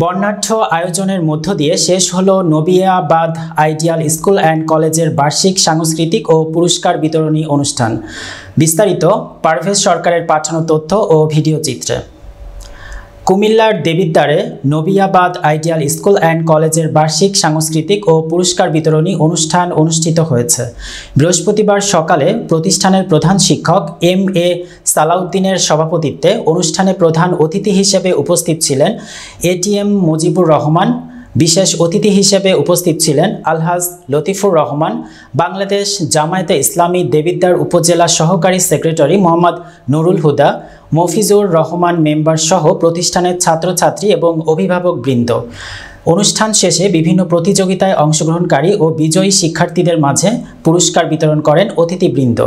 বর্ণাঢ্য আয়োজনের মধ্য দিয়ে শেষ হলো নবিয়াবাদ আইডিয়াল স্কুল অ্যান্ড কলেজের বার্ষিক সাংস্কৃতিক ও পুরস্কার বিতরণী অনুষ্ঠান। বিস্তারিত পারভেজ সরকারের পাঠানো তথ্য ও ভিডিও চিত্রে। কুমিল্লার দেবিদ্বারে নবিয়াবাদ আইডিয়াল স্কুল অ্যান্ড কলেজের বার্ষিক সাংস্কৃতিক ও পুরস্কার বিতরণী অনুষ্ঠান অনুষ্ঠিত হয়েছে। বৃহস্পতিবার সকালে প্রতিষ্ঠানের প্রধান শিক্ষক এম.এ. সালাউদ্দিনের সভাপতিত্বে অনুষ্ঠানে প্রধান অতিথি হিসেবে উপস্থিত ছিলেন এ.টি.এম. মুজিবুর রহমান। বিশেষ অতিথি হিসেবে উপস্থিত ছিলেন আলহাজ লতিফুর রহমান, বাংলাদেশ জামায়াতে ইসলামী দেবিদ্বার উপজেলা সহকারী সেক্রেটারি মোহাম্মদ নুরুল হুদা, মফিজুর রহমান মেম্বার সহ প্রতিষ্ঠানের ছাত্রছাত্রী এবং অভিভাবকবৃন্দ। অনুষ্ঠান শেষে বিভিন্ন প্রতিযোগিতায় অংশগ্রহণকারী ও বিজয়ী শিক্ষার্থীদের মাঝে পুরস্কার বিতরণ করেন অতিথিবৃন্দ।